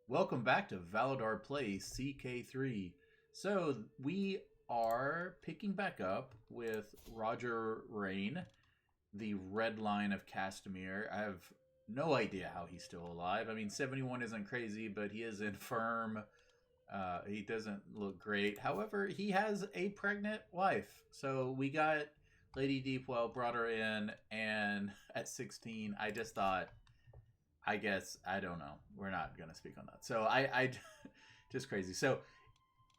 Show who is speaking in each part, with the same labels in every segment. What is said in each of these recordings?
Speaker 1: Welcome back to Valadar Plays CK3. So we are picking back up with Roger Reynes, the Red Line of Castamere. I have no idea how he's still alive. I mean, 71 isn't crazy, but he is infirm. He doesn't look great. However, he has a pregnant wife. So we got Lady Deepwell, brought her in, and at 16, I just thought, I guess, I don't know. We're not going to speak on that. So I just crazy. So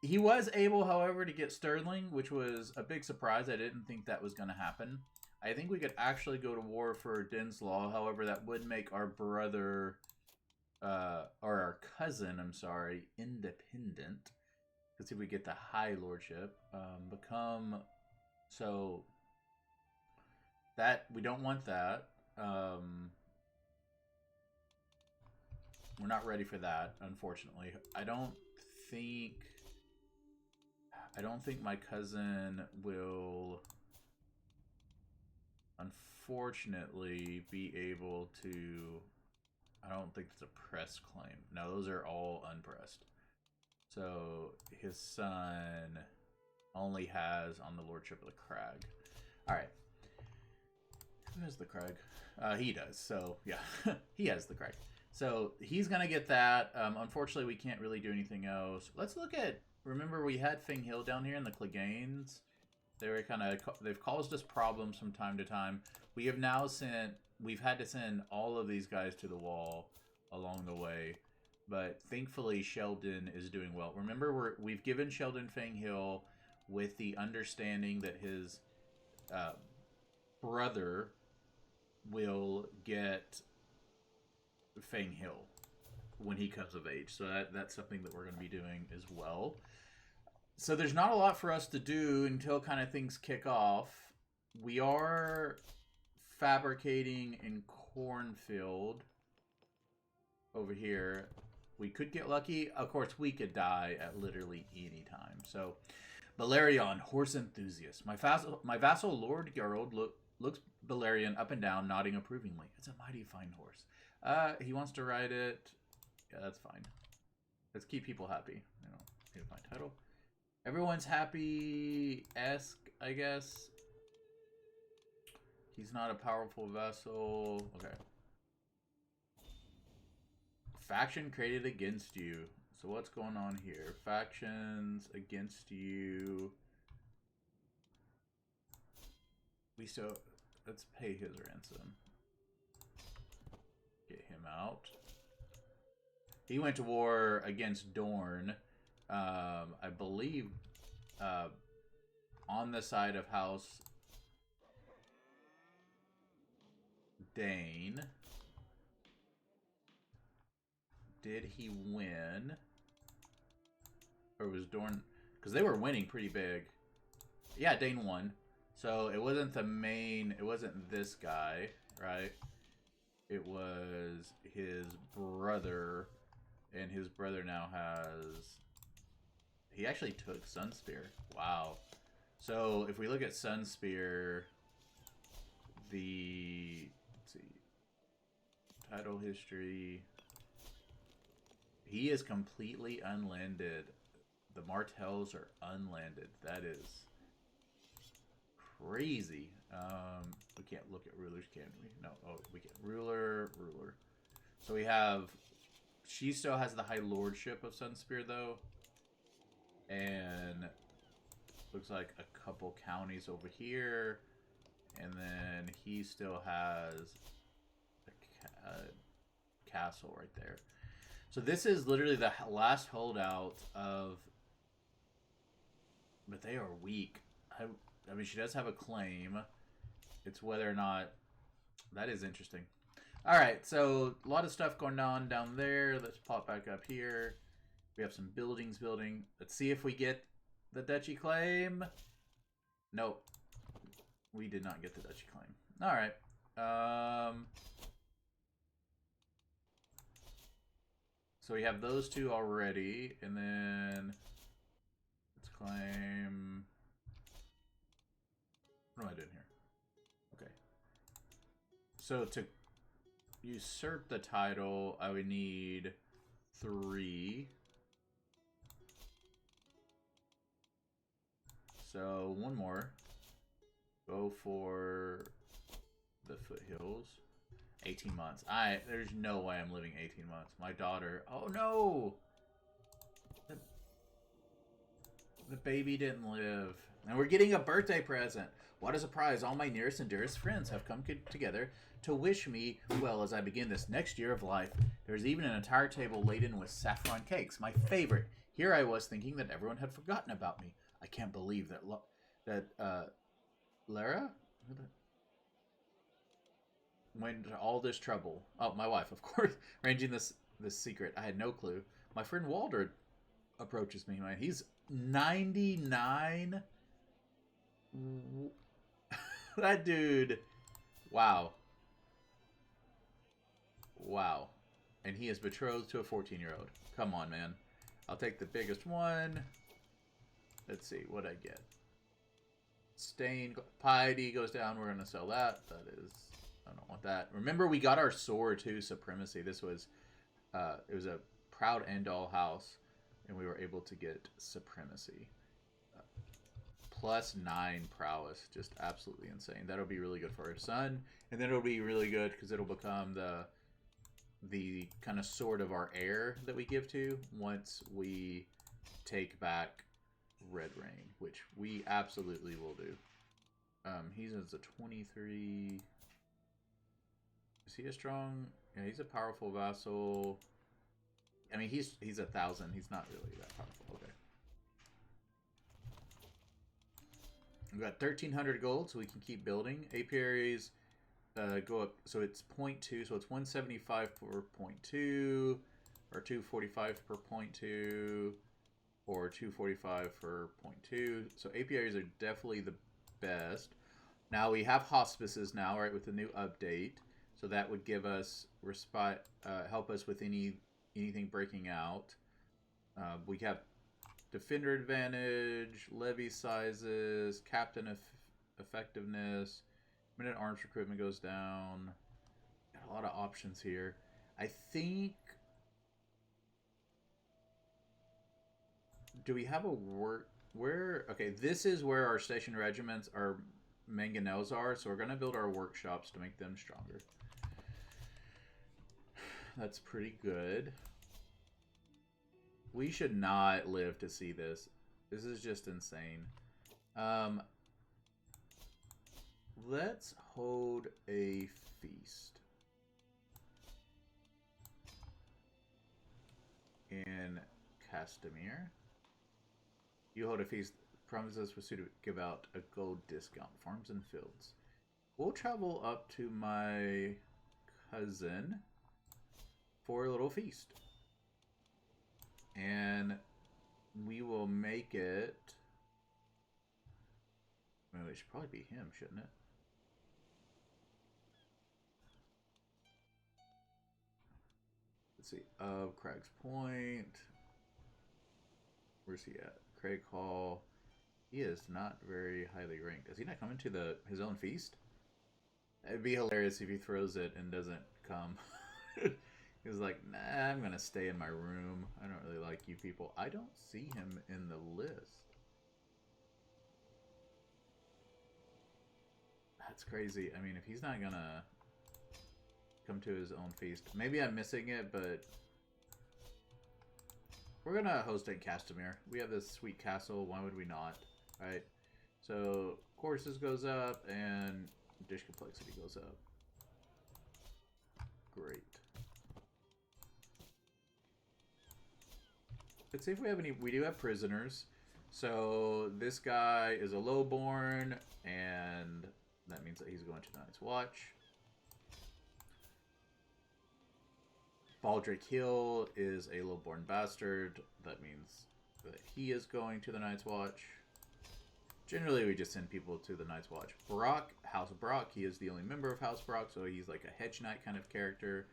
Speaker 1: he was able, however, to get Sterling, which was a big surprise. I didn't think that was going to happen. I think we could actually go to war for Dinslaw. However, that would make our brother, or our cousin, I'm sorry, independent. Let's see if we get the High Lordship. Become, so that, we don't want that. We're not ready for that, unfortunately. I don't think my cousin will, unfortunately, be able to. I don't think it's a press claim. No, those are all unpressed. So his son only has on the Lordship of the Crag. All right. Who has the Crag? He does. So yeah, he has the Crag. So he's going to get that. Unfortunately, we can't really do anything else. Let's look at, remember we had Fing Hill down here in the Cleganes. They were they've caused us problems from time to time. We have now we've had to send all of these guys to the wall along the way. But thankfully, Sheldon is doing well. Remember, we've given Sheldon Fang Hill with the understanding that his brother will get Fang Hill when he comes of age. So that's something that we're going to be doing as well. So there's not a lot for us to do until kind of things kick off. We are fabricating in Cornfield over here. We could get lucky. Of course, we could die at literally any time. So, Balerion, horse enthusiast. My vassal Lord Gerald looks Balerion up and down, nodding approvingly. It's a mighty fine horse. He wants to ride it. Yeah, that's fine. Let's keep people happy. You know, here's my title. Everyone's happy-esque, I guess. He's not a powerful vessel. Okay. Faction created against you. So what's going on here? Factions against you. Let's pay his ransom. Get him out. He went to war against Dorne. I believe on the side of House Dane. Did he win? Or was Dorne... Because they were winning pretty big. Yeah, Dane won. So it wasn't the main... It wasn't this guy, right? It was his brother. And his brother now has... He actually took Sunspear. Wow. So if we look at Sunspear, let's see, title history. He is completely unlanded. The Martells are unlanded. That is crazy. We can't look at rulers, can we? No. Oh, we can. Ruler. So we have... She still has the High Lordship of Sunspear, though. And looks like a couple counties over here. And then he still has a castle right there. So this is literally the last holdout of... But they are weak. I mean, she does have a claim. It's whether or not... That is interesting. Alright, so a lot of stuff going on down there. Let's pop back up here. We have some buildings building. Let's see if we get the duchy claim. Nope. We did not get the duchy claim. Alright. So we have those two already. And then... Let's claim... What am I doing here? Okay. So to usurp the title, I would need 3. So, one more. Go for the foothills. 18 months. There's no way I'm living 18 months. My daughter. Oh no! The baby didn't live. And we're getting a birthday present. What a surprise. All my nearest and dearest friends have come together to wish me well as I begin this next year of life. There's even an entire table laden with saffron cakes, my favorite. Here I was thinking that everyone had forgotten about me. I can't believe that Lara went into all this trouble. Oh, my wife, of course, arranging this secret. I had no clue. My friend Walter approaches me. Man, he's 99. That dude. Wow. Wow. And he is betrothed to a 14-year-old. Come on, man. I'll take the biggest one. Let's see what I get. Stain. Piety goes down. We're going to sell that. That is... I don't want that. Remember, we got our sword too, Supremacy. This was... it was a proud end-all house. And we were able to get Supremacy. Plus 9 prowess. Just absolutely insane. That'll be really good for our son. And then it'll be really good because it'll become the kind of sword of our heir that we give to once we take back Red Rain, which we absolutely will do. He's a 23. Is he a strong? Yeah, he's a powerful vassal. I mean, he's 1,000. He's not really that powerful. Okay. We've got 1,300 gold, so we can keep building. Apiaries go up, so it's 0.2, so it's 175 per 0.2, or 245 per 0.2, or 245 for 0.2. So apiaries are definitely the best. Now we have hospices now, right, with the new update. So that would give us respite, help us with anything breaking out. We have defender advantage, levy sizes, captain effectiveness, minute arms recruitment goes down. Got a lot of options here. I think... Do we have a work... Where... Okay, this is where our station regiments, our mangonels are, so we're going to build our workshops to make them stronger. That's pretty good. We should not live to see this. This is just insane. Let's hold a feast. In Castamere. You hold a feast. Promises us to give out a gold discount. Farms and fields. We'll travel up to my cousin for a little feast. And we will make it... Well, it should probably be him, shouldn't it? Let's see. Craig's Point. Where's he at? Craig Hall. He is not very highly ranked. Is he not coming to his own feast? It'd be hilarious if he throws it and doesn't come. He's like, nah, I'm going to stay in my room. I don't really like you people. I don't see him in the list. That's crazy. I mean, if he's not going to come to his own feast. Maybe I'm missing it, but we're going to host it in Castamere. We have this sweet castle. Why would we not? Right? So, courses goes up, and dish complexity goes up. Great. Let's see if we have any. We do have prisoners. So this guy is a lowborn, and that means that he's going to the Night's Watch. Baldric Hill is a lowborn bastard. That means that he is going to the Night's Watch. Generally, we just send people to the Night's Watch. Brock, House Brock, he is the only member of House Brock, so he's like a hedge knight kind of character.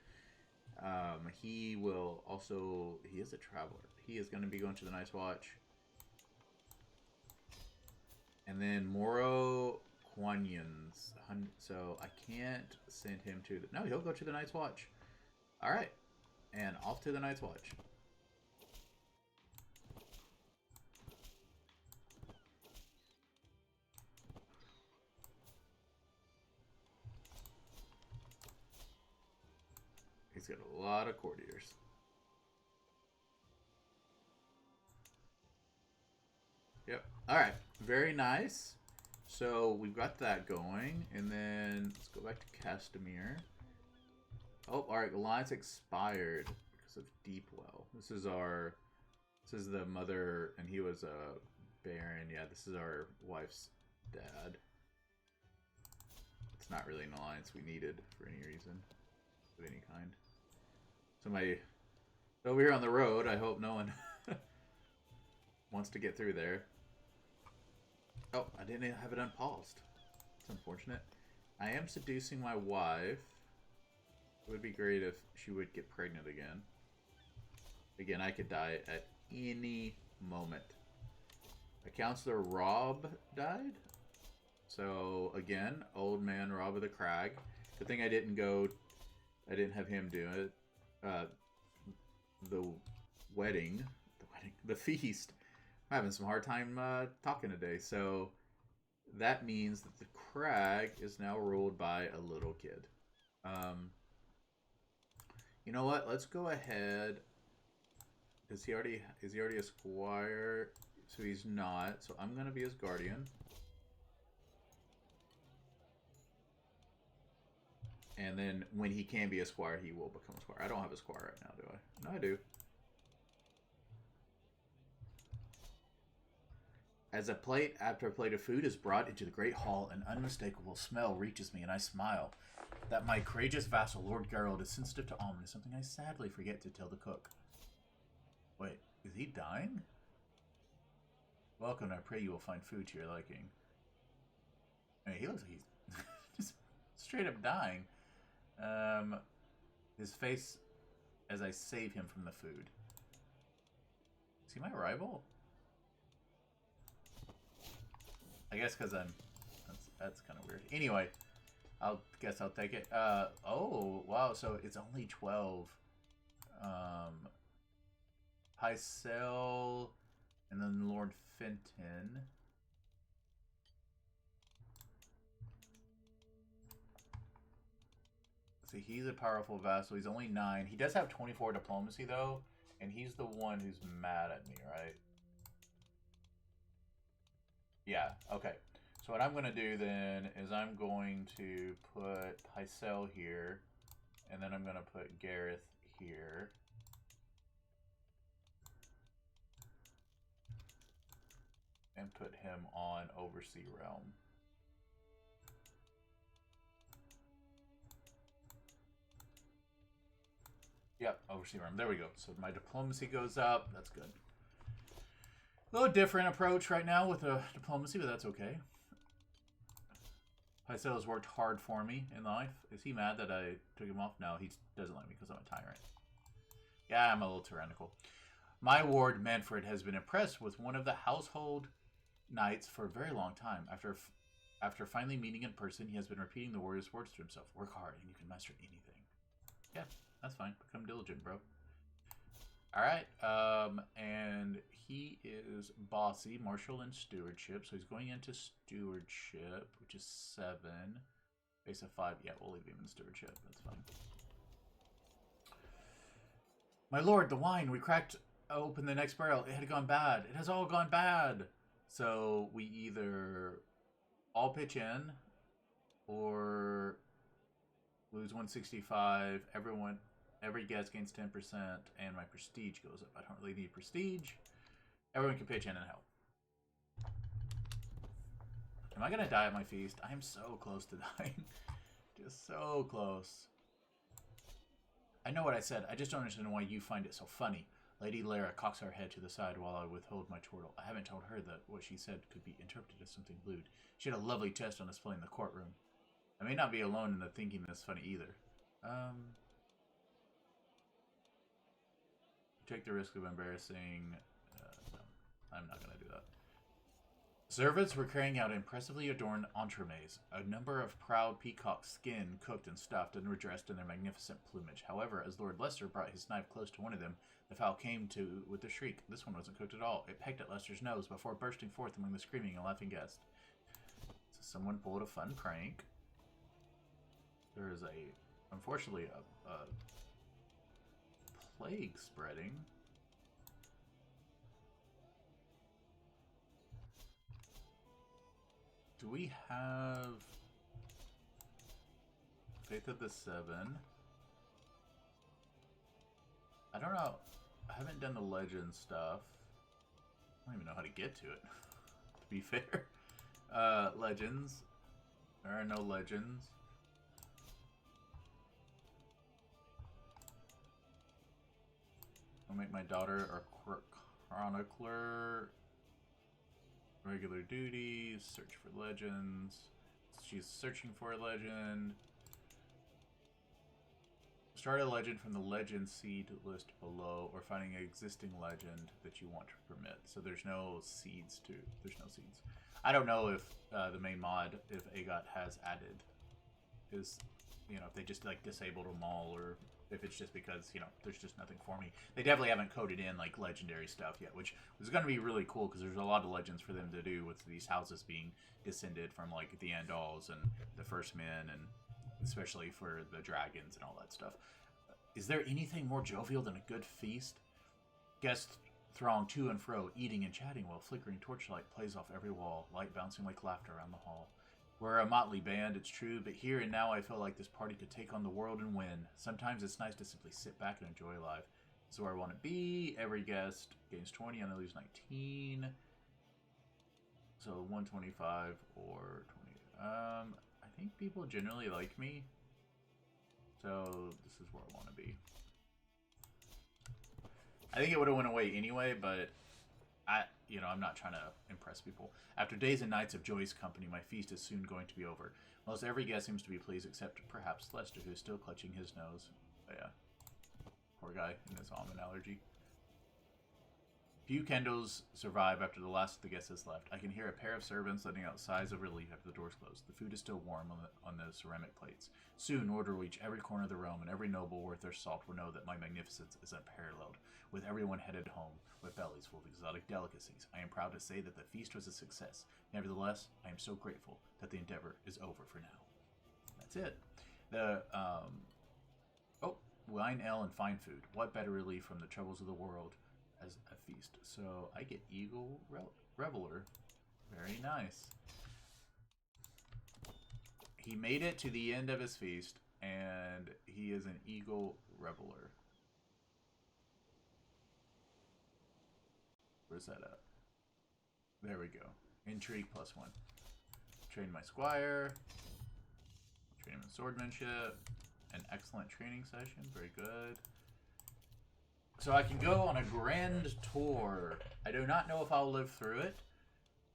Speaker 1: He will also... He is a traveler. He is going to be going to the Night's Watch. And then Moro Quanyans. So I can't send him to... No, he'll go to the Night's Watch. Alright. And off to the Night's Watch. he's got a lot of courtiers. Yep. All right. Very nice. So we've got that going, and then let's go back to Castamere. Oh, all right. Alliance expired because of Deepwell. This is the mother, and he was a baron. Yeah, this is our wife's dad. It's not really an alliance we needed for any reason of any kind. Somebody over here on the road. I hope no one wants to get through there. Oh, I didn't have it unpaused. It's unfortunate. I am seducing my wife. It would be great if she would get pregnant again. Again, I could die at any moment. A Counselor Rob died. So, again, old man Rob of the Crag. Good thing I didn't have him do it. The feast. I'm having some hard time talking today. So, that means that the Crag is now ruled by a little kid. You know what? Let's go ahead. Is he already a squire? So he's not. So I'm gonna be his guardian. And then when he can be a squire, he will become a squire. I don't have a squire right now, do I? No, I do. As after a plate of food is brought into the great hall, an unmistakable smell reaches me, and I smile. That my courageous vassal, Lord Geralt, is sensitive to almond is something I sadly forget to tell the cook. Wait, is he dying? Welcome, I pray you will find food to your liking. I mean, he looks like he's just straight up dying. His face as I save him from the food. Is he my rival? I guess because that's kind of weird. Anyway, I'll take it. Oh wow, so it's only 12. Pycelle, and then Lord Fenton. See, he's a powerful vassal. He's only 9. He does have 24 diplomacy though, and he's the one who's mad at me, right? Yeah, okay. So what I'm going to do then is I'm going to put Pycelle here, and then I'm going to put Gareth here. And put him on Oversea Realm. Yep, Oversea Realm. There we go. So my diplomacy goes up. That's good. A little different approach right now with the diplomacy, but that's okay. Pycelle has worked hard for me in life. Is he mad that I took him off? No, he doesn't like me because I'm a tyrant. Yeah, I'm a little tyrannical. My ward, Manfred, has been impressed with one of the household knights for a very long time. After finally meeting in person, he has been repeating the warrior's words to himself. Work hard and you can master anything. Yeah, that's fine. Become diligent, bro. Alright, and he is bossy, martial, and stewardship. So he's going into stewardship, which is 7. Base of 5. Yeah, we'll leave him in stewardship. That's fine. My lord, the wine. We cracked open the next barrel. It had gone bad. It has all gone bad. So we either all pitch in or lose 165. Every guest gains 10%, and my prestige goes up. I don't really need prestige. Everyone can pitch in and help. Am I gonna die at my feast? I am so close to dying. Just so close. I know what I said. I just don't understand why you find it so funny. Lady Lara cocks her head to the side while I withhold my chortle. I haven't told her that what she said could be interpreted as something lewd. She had a lovely chest on display in the courtroom. I may not be alone in the thinking that's funny either. Take the risk of embarrassing... no, I'm not going to do that. Servants were carrying out impressively adorned entremets. A number of proud peacocks skinned, cooked, and stuffed, and were dressed in their magnificent plumage. However, as Lord Leicester brought his knife close to one of them, the fowl came to with a shriek. This one wasn't cooked at all. It pecked at Leicester's nose before bursting forth among the screaming and laughing guests. So someone pulled a fun prank. There is unfortunately, a plague spreading. Do we have Faith of the Seven? I don't know. I haven't done the legend stuff. I don't even know how to get to it, to be fair. Legends. There are no legends. I'll make my daughter a chronicler. Regular duties. Search for legends. She's searching for a legend. Start a legend from the legend seed list below, or finding an existing legend that you want to permit. So there's no seeds to. There's no seeds. I don't know if the main mod, if AGOT has added, is, you know, if they just like disabled them all, or if it's just because, you know, there's just nothing for me. They definitely haven't coded in like legendary stuff yet, which was going to be really cool because there's a lot of legends for them to do with these houses being descended from like the Andals and the First Men, and especially for the dragons and all that stuff. Is there anything more jovial than a good feast? Guests throng to and fro, eating and chatting while flickering torchlight plays off every wall, light bouncing like laughter around the hall. We're a motley band, it's true, but here and now I feel like this party could take on the world and win. Sometimes it's nice to simply sit back and enjoy life. This is where I want to be. Every guest gains 20 and I lose 19. So 125 or 20. I think people generally like me. So this is where I want to be. I think it would have went away anyway, but I'm not trying to impress people. After days and nights of joyous company, my feast is soon going to be over. Most every guest seems to be pleased, except perhaps Lester, who is still clutching his nose. Oh, yeah. Poor guy and his almond allergy. Few candles survive after the last of the guests has left. I can hear a pair of servants letting out sighs of relief after the doors close. The food is still warm on the ceramic plates. Soon, order will reach every corner of the realm, and every noble worth their salt will know that my magnificence is unparalleled. With everyone headed home with bellies full of exotic delicacies, I am proud to say that the feast was a success. Nevertheless, I am so grateful that the endeavor is over for now. That's it. The wine, ale, and fine food. What better relief from the troubles of the world as a feast? So I get Eagle Reveler. Very nice. He made it to the end of his feast, and he is an Eagle Reveler. Where's that at? There we go. Intrigue +1. Train my squire. Train him in swordsmanship. An excellent training session. Very good. So I can go on a grand tour. I do not know if I'll live through it.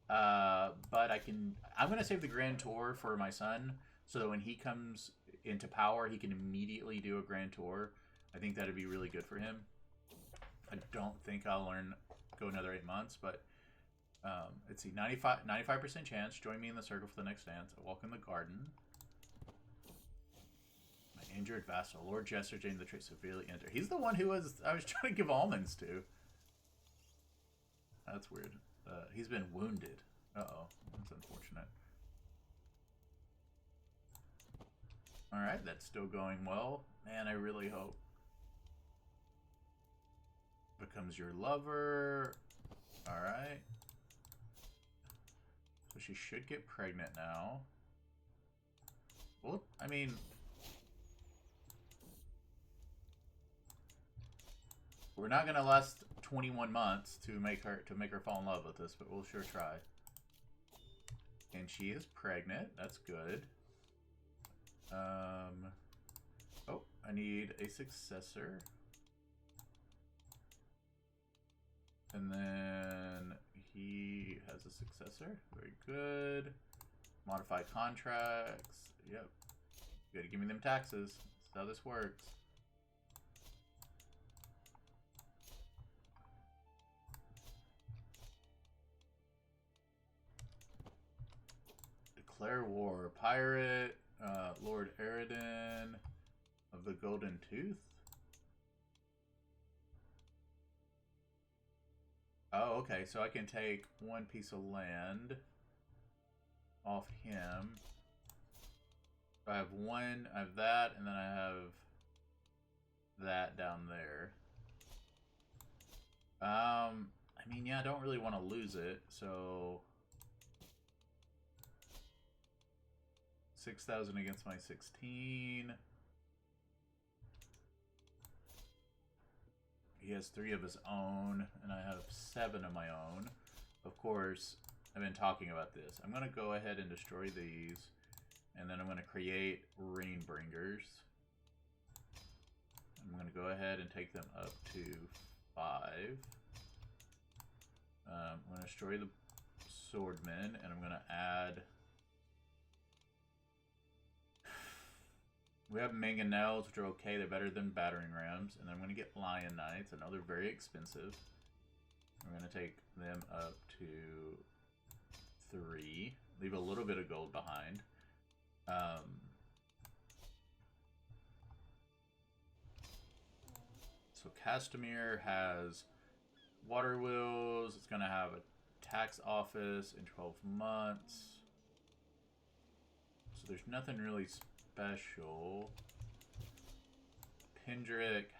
Speaker 1: But I can. I'm going to save the grand tour for my son, so that when he comes into power, he can immediately do a grand tour. I think that'd be really good for him. I don't think I'll go another 8 months, but let's see. 95% chance. Join me in the circle for the next dance. I walk in the garden. My injured vassal, Lord Jester, Jane the Trait, severely injured. He's the one who I was trying to give almonds to. That's weird. He's been wounded. Uh-oh. That's unfortunate. Alright, that's still going well. Man, I really hope. Becomes your lover. Alright. So she should get pregnant now. Well, I mean... We're not going to last 21 months to make her fall in love with us, but we'll sure try. And she is pregnant. That's good. Oh, I need a successor. And then he has a successor. Very good. Modify contracts. Yep. You gotta give me them taxes. That's how this works. Declare war. Pirate, Lord Eridan of the Golden Tooth. Oh, okay. So I can take one piece of land off him. I have one, I have that, and then I have that down there. I mean, yeah, I don't really want to lose it, so 6,000 against my 16. He has 3 of his own, and I have 7 of my own. Of course, I've been talking about this. I'm going to go ahead and destroy these, and then I'm going to create Rainbringers. I'm going to go ahead and take them up to 5. I'm going to destroy the Swordmen, and I'm going to add... We have Mangonels, which are okay. They're better than Battering Rams. And then I'm going to get Lion Knights. I know they're very expensive. I'm going to take them up to 3. Leave a little bit of gold behind. So Castamere has Water Wheels. It's going to have a tax office in 12 months. So there's nothing really special. Pendrick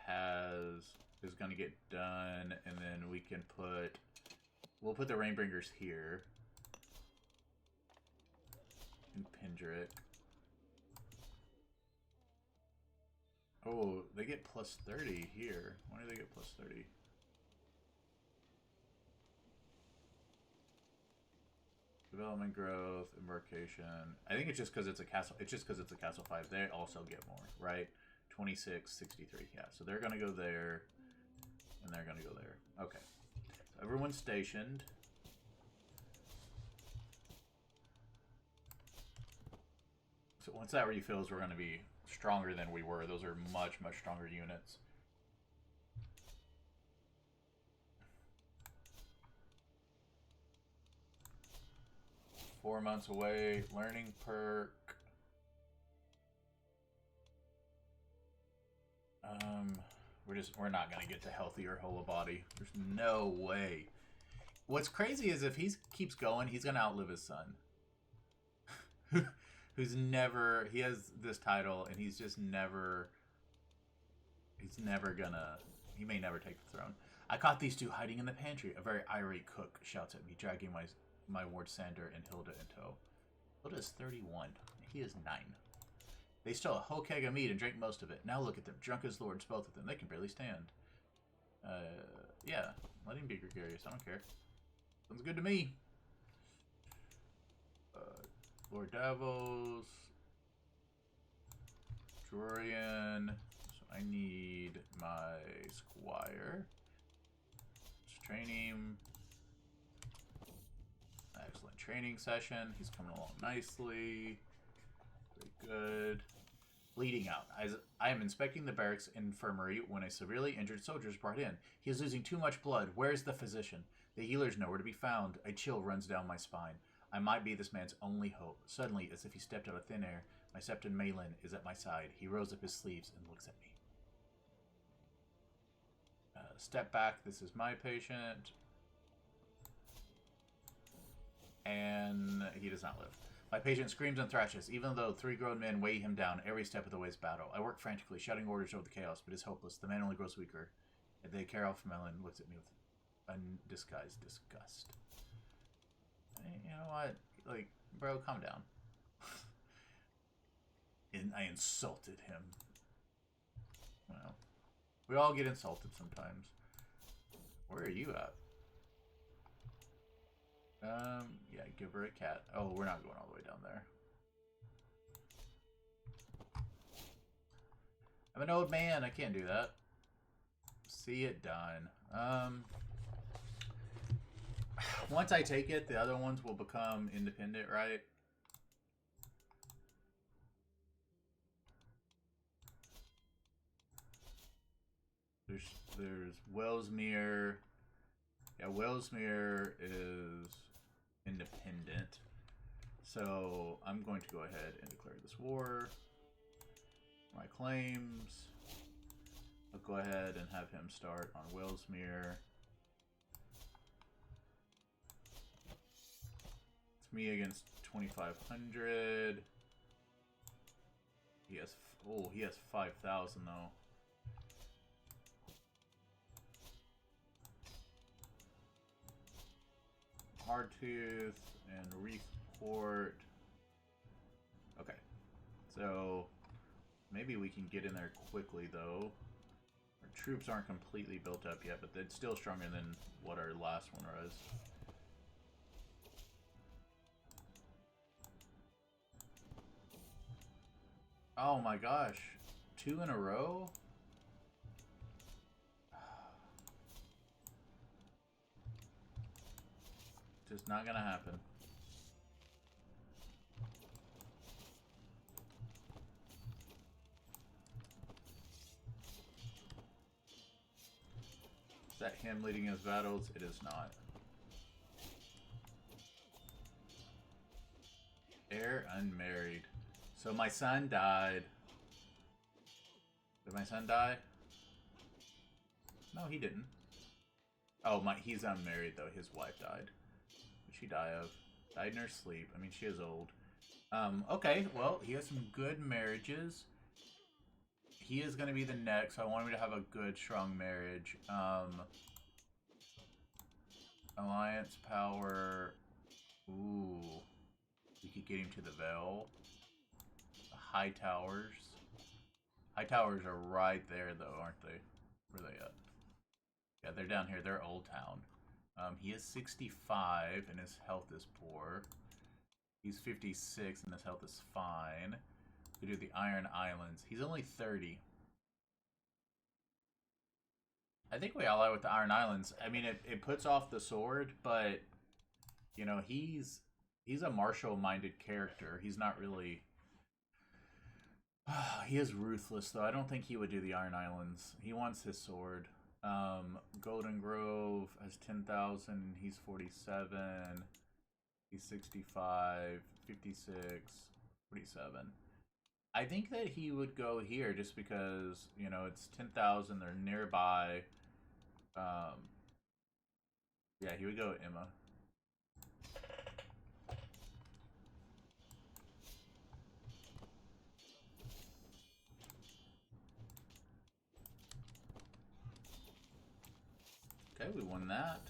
Speaker 1: is going to get done, and then we'll put the Rainbringers here in Pendrick. Oh, they get plus 30 here. Why do they get plus 30? Development growth, embarkation. I think it's just because it's a castle. It's just because it's a castle 5. They also get more, right? 26, 63. Yeah, so they're gonna go there, and they're gonna go there. Okay, so everyone's stationed. So once that refills, we're gonna be stronger than we were. Those are much, much stronger units. Four months away. Learning perk. We're not gonna get to healthy or whole body. There's no way. What's crazy is if he keeps going, he's gonna outlive his son. Who's never, he has this title and he's just never, he may never take the throne. I caught these two hiding in the pantry. A very irate cook shouts at me, dragging my ward Sander and Hilda in tow. Hilda is 31. He is 9. They stole a whole keg of meat and drank most of it. Now look at them, drunk as lords, both of them. They can barely stand. Yeah, let him be gregarious. I don't care. Sounds good to me. Lord Davos. Jorian. So I need my squire. Let's train him. Excellent training session. He's coming along nicely. Very good. Bleeding out. I am inspecting the barracks infirmary when a severely injured soldier is brought in. He is losing too much blood. Where's the physician? The healer's nowhere to be found. A chill runs down my spine. I might be this man's only hope. Suddenly, as if he stepped out of thin air, my Septon Malin is at my side. He rolls up his sleeves and looks at me. Step back. This is my patient. And he does not live. My patient screams and thrashes, even though 3 grown men weigh him down every step of the way's battle. I work frantically, shouting orders over the chaos, but it's hopeless. The man only grows weaker. And the Carolf Melon looks at me with undisguised disgust. You know what? Like, bro, calm down. And I insulted him. Well, we all get insulted sometimes. Where are you at? Yeah, give her a cat. Oh, we're not going all the way down there. I'm an old man. I can't do that. See it done. Once I take it, the other ones will become independent, right? There's Wellesmere. Yeah, Wellesmere is independent. So I'm going to go ahead and declare this war. My claims. I'll go ahead and have him start on Wellesmere. It's me against 2,500. He has 5,000 though. Hardtooth and Reef Port. Okay. So maybe we can get in there quickly, though. Our troops aren't completely built up yet, but it's still stronger than what our last one was. Oh my gosh. 2 in a row? Just not gonna happen. Is that him leading his battles? It is not. Heir unmarried. So my son died. Did my son die? No, he didn't. Oh, he's unmarried though. His wife died. What'd she die of? Died in her sleep. I mean, she is old. Okay, well, he has some good marriages. He is going to be the next, so I want him to have a good, strong marriage. Alliance power. Ooh. We could get him to the Vale. The High Towers. High Towers are right there, though, aren't they? Where are they at? Yeah, they're down here. They're Old Town. He is 65, and his health is poor. He's 56, and his health is fine. We do the Iron Islands. He's only 30. I think we ally with the Iron Islands. I mean, it puts off the sword, but, you know, he's a martial-minded character. He's not really... he is ruthless, though. I don't think he would do the Iron Islands. He wants his sword. Golden Grove has 10,000. He's 47. He's 65, 56, 47. I think that he would go here just because, you know, it's 10,000. They're nearby. Yeah, he would go Emma. Okay, we won that.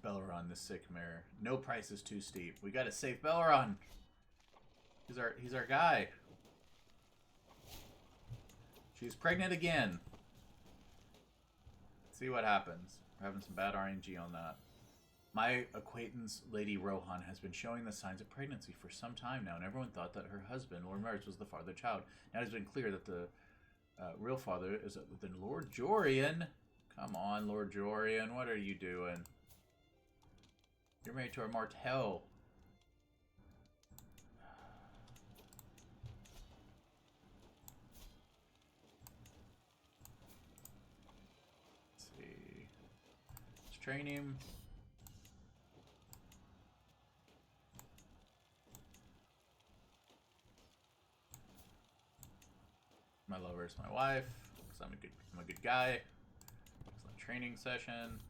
Speaker 1: Belleron, the sick mare. No price is too steep. We gotta save Belleron. He's our guy. She's pregnant again. Let's see what happens. We're having some bad RNG on that. My acquaintance, Lady Rohan, has been showing the signs of pregnancy for some time now, and everyone thought that her husband, Lord Maris, was the father of the child. Now it has been clear that the real father is within Lord Jorian. Come on, Lord Jorian, what are you doing? You're married to a Martell. Let's see. Let's train him. My lover is my wife, because I'm a good guy. Excellent training session.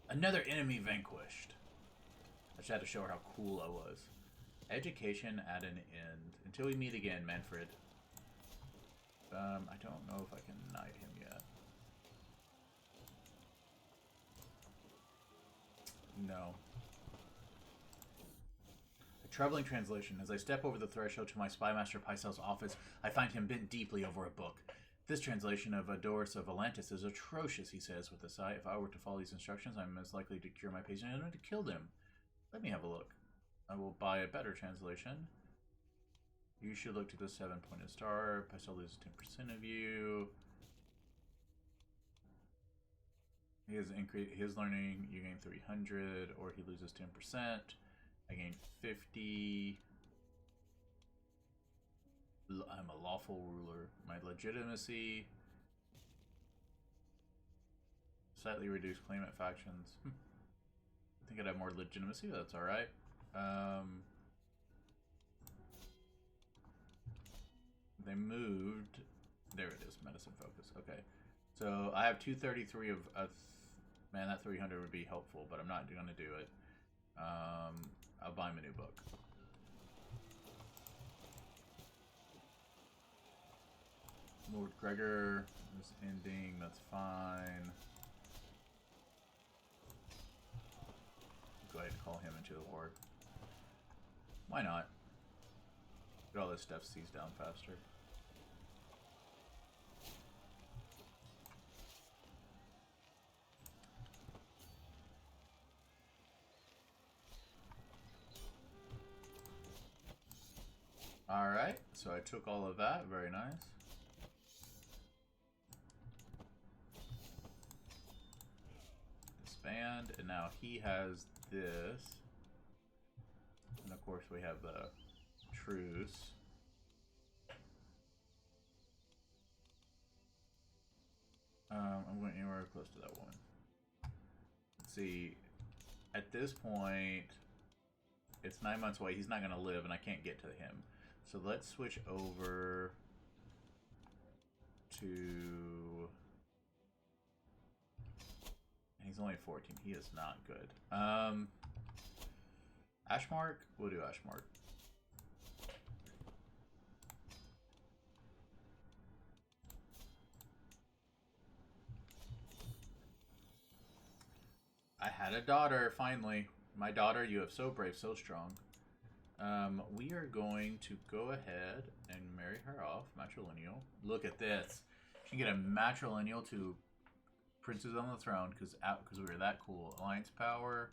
Speaker 1: Another enemy vanquished. I just had to show her how cool I was. Education at an end. Until we meet again, Manfred. I don't know if I can knight him yet. No. A troubling translation. As I step over the threshold to my spymaster Pycel's office, I find him bent deeply over a book. This translation of Adoris of Atlantis is atrocious, he says with a sigh. If I were to follow these instructions, I'm most likely to cure my patient and to kill them. Let me have a look. I will buy a better translation. You should look to the 7-pointed star. Pycelle loses 10% of you. His learning, you gain 300, or he loses 10%. I gain 50. I'm a lawful ruler. My legitimacy. Slightly reduced claimant factions. I think I'd have more legitimacy, but that's alright. They moved. There it is. Medicine focus. Okay. So I have 233 of... man, that 300 would be helpful, but I'm not going to do it. I'll buy him a new book. Lord Gregor is ending. That's fine. call him into the war. Why not? Get all this stuff seized down faster. Alright, so I took all of that. Very nice. Disband, and now he has this. And of course we have the truce. I'm going anywhere close to that one. Let's see. At this point, it's 9 months away. He's not going to live, and I can't get to him. So let's switch over to... He's only 14. He is not good. Ashemark? We'll do Ashemark. I had a daughter, finally. My daughter, you have so brave, so strong. We are going to go ahead and marry her off. Matrilineal. Look at this. She can get a matrilineal to Princes on the Throne because we were that cool. Alliance power.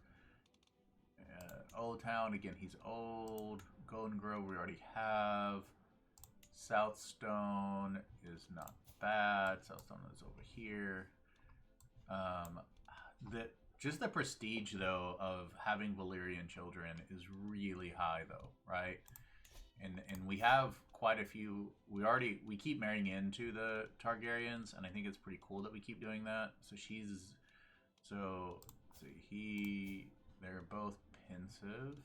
Speaker 1: Old Town, again, he's old. Golden Grove, we already have. Southstone is not bad. Southstone is over here. Just the prestige, though, of having Valyrian children is really high, though, right? And we have quite a few. We keep marrying into the Targaryens, and I think it's pretty cool that we keep doing that. So let's see, they're both pensive.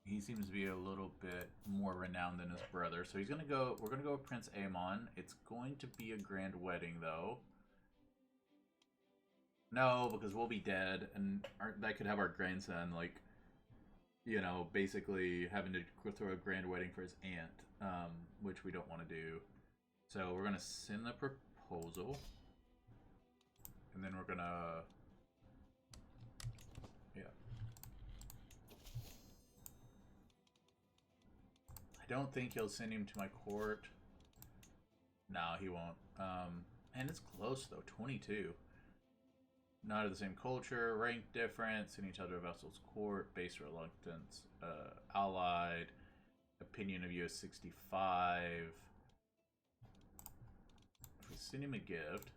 Speaker 1: He seems to be a little bit more renowned than his brother, so we're gonna go with Prince Aemon. It's going to be a grand wedding, though. No, because we'll be dead, and that could have our grandson, like, you know, basically having to throw a grand wedding for his aunt, which we don't want to do. So we're going to send the proposal, and then we're going to, yeah. I don't think he'll send him to my court. No, he won't. And it's close, though, 22. Not of the same culture, rank difference, in each other vessel's court, base reluctance, allied, opinion of US 65. If we send him a gift,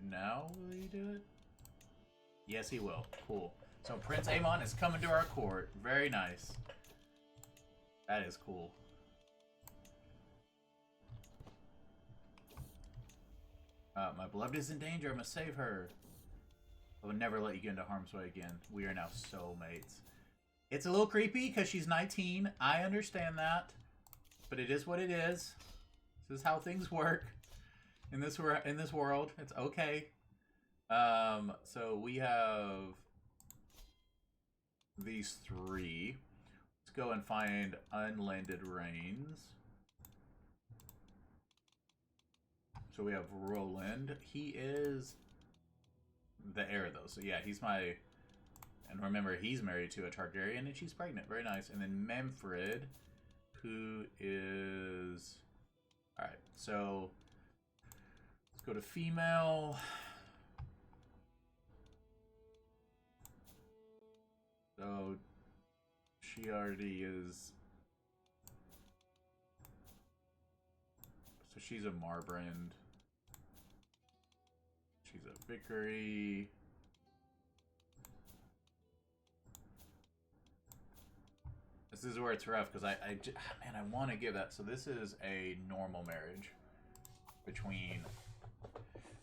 Speaker 1: now will he do it? Yes, he will. Cool. So Prince Aemon is coming to our court. Very nice. That is cool. My beloved is in danger. I must save her. I will never let you get into harm's way again. We are now soulmates. It's a little creepy because she's 19. I understand that. But it is what it is. This is how things work in this world. It's okay. So we have these three. Let's go and find unlanded Reynes. So we have Roland. He is the heir, though. So yeah, he's my... And remember, he's married to a Targaryen, and she's pregnant. Very nice. And then Manfred, who is... Alright, so... Let's go to female. So... She already is... So she's a Marbrand. She's a Vickery. This is where it's rough, because man, I want to give that. So this is a normal marriage between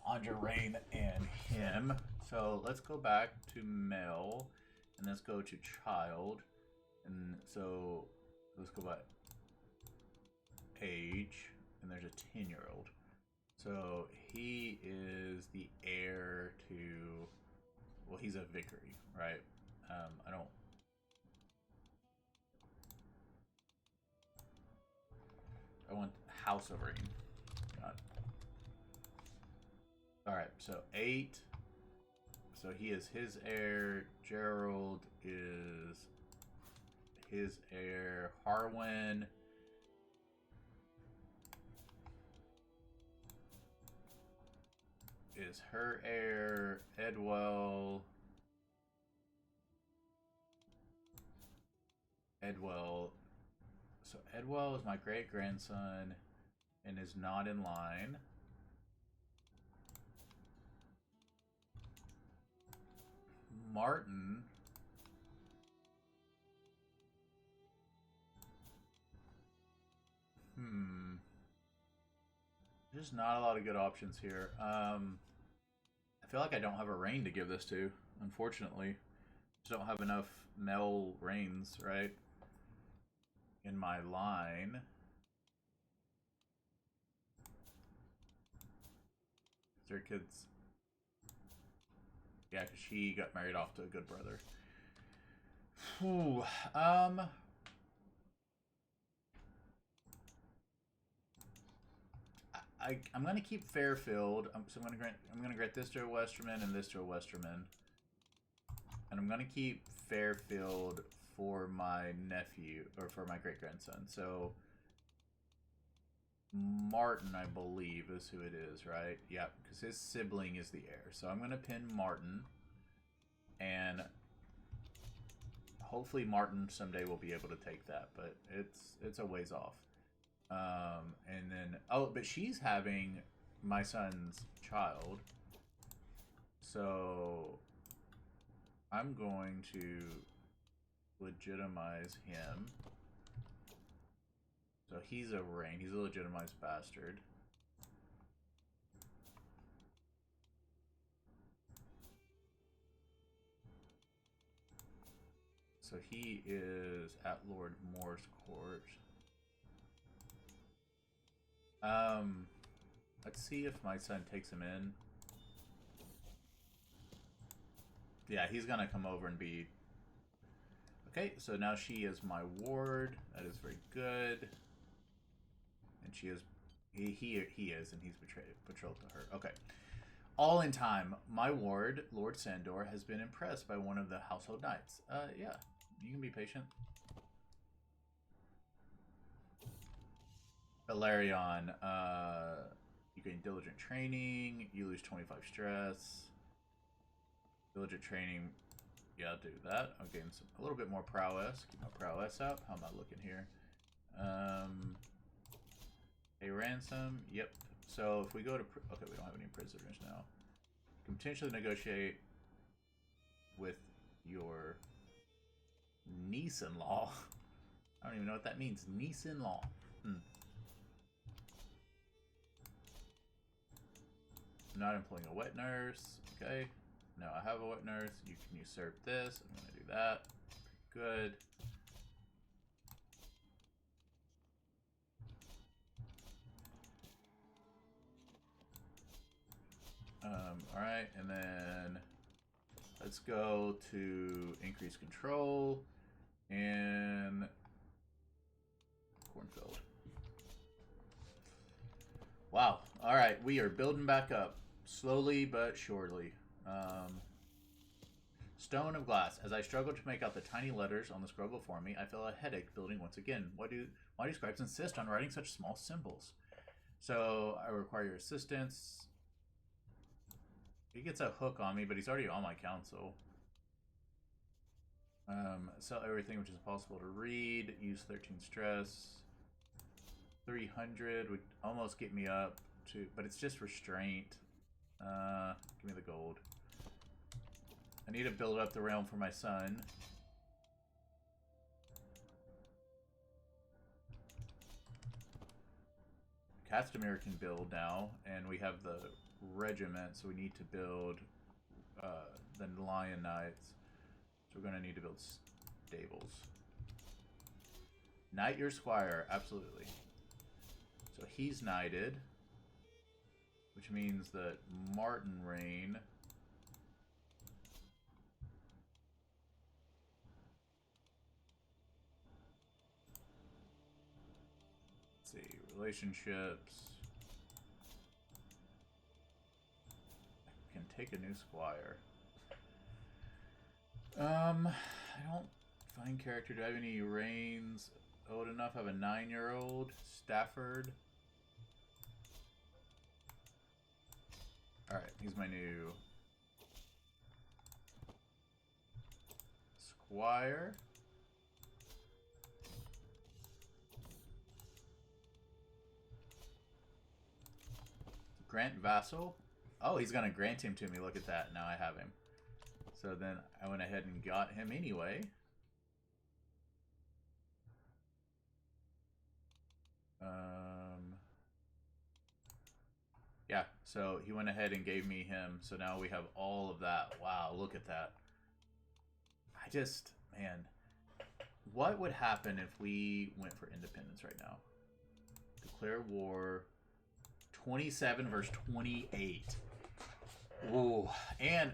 Speaker 1: Andre Reyne and him. So let's go back to male, and let's go to child. And so let's go by age, and there's a 10-year-old. So he is the heir to, well, he's a Vickery, right? I want House of Reynes. God. Alright, so 8. So he is his heir. Gerald is his heir. Harwin is her heir. Edwell So Edwell is my great-grandson and is not in line. Martin There's not a lot of good options here. I feel like I don't have a Reyne to give this to, unfortunately. Just don't have enough male Reynes, right? In my line. Is there kids? Yeah, because she got married off to a good brother. Whew. I'm gonna keep Fairfield. So I'm gonna grant this to a Westerman and this to a Westerman, and I'm gonna keep Fairfield for my nephew or for my great grandson. So Martin, I believe, is who it is, right? Yeah, because his sibling is the heir. So I'm gonna pin Martin, and hopefully Martin someday will be able to take that, but it's a ways off. And then, oh, but she's having my son's child. So I'm going to legitimize him. So he's a Reyne. He's a legitimized bastard. So he is at Lord Moore's court. Let's see if my son takes him in. Yeah, he's gonna come over and be... Okay, so now she is my ward. That is very good. And she is... He is, and he's betrothed to her. Okay. All in time, my ward, Lord Sandor, has been impressed by one of the household knights. Yeah, you can be patient. Valerion, you gain diligent training, you lose 25 stress. Diligent training, yeah, I'll do that. I'll gain a little bit more prowess. Keep my prowess up. How am I looking here? A ransom, yep. So if we go to, okay, we don't have any prisoners now. You can potentially negotiate with your niece-in-law. I don't even know what that means. Niece-in-law. I'm not employing a wet nurse. Okay. No, I have a wet nurse. You can usurp this. I'm going to do that. Good. Alright, and then let's go to increase control and cornfield. Wow. Alright, we are building back up. Slowly but surely. Stone of glass. As I struggle to make out the tiny letters on the scroll before me, I feel a headache building once again. Why do scribes insist on writing such small symbols? So I require your assistance. He gets a hook on me, but he's already on my council. Sell everything which is possible to read. Use 13 stress. 300 would almost get me up to, but it's just restraint. Give me the gold. I need to build up the realm for my son. Castamere can build now, and we have the regiment, so we need to build the Lion Knights. So we're going to need to build stables. Knight your squire, absolutely. So he's knighted, which means that Martin Reyne Relationships. Can take a new squire. I don't find character. Do I have any Reynes old enough? I have a 9-year-old Stafford. Alright, he's my new squire. Grant vassal. Oh, he's gonna grant him to me. Look at that. Now I have him. So then I went ahead and got him anyway. Yeah, so he went ahead and gave me him. So now we have all of that. Wow, look at that. I just, man, what would happen if we went for independence right now? Declare war. 27 versus 28. Ooh,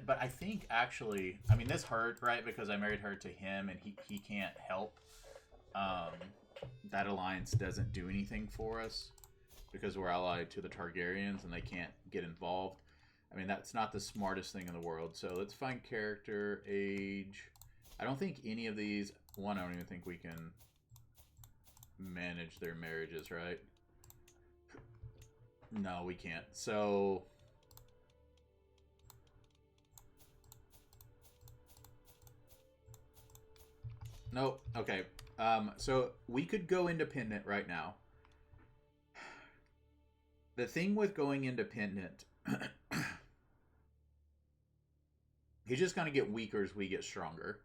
Speaker 1: but I think actually, I mean, this hurt, right? Because I married her to him, and he can't help. That alliance doesn't do anything for us because we're allied to the Targaryens, and they can't get involved. I mean, that's not the smartest thing in the world. So let's find character, age. I don't think any of these. One, I don't even think we can manage their marriages, right? No, we can't. So nope. Okay. So we could go independent right now. The thing with going independent, he's just going to get weaker as we get stronger.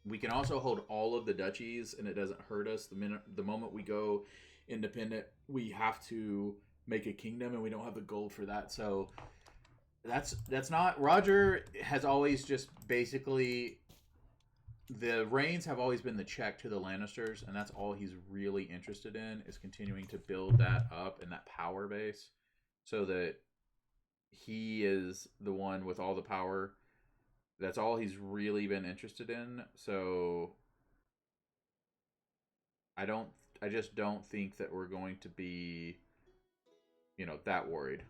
Speaker 1: We can also hold all of the duchies, and it doesn't hurt us. The moment we go independent, we have to make a kingdom, and we don't have the gold for that. So that's not. Roger has always just basically. The Reynes have always been the check to the Lannisters, and that's all he's really interested in, is continuing to build that up and that power base so that he is the one with all the power. That's all he's really been interested in. So I just don't think that we're going to be, that worried.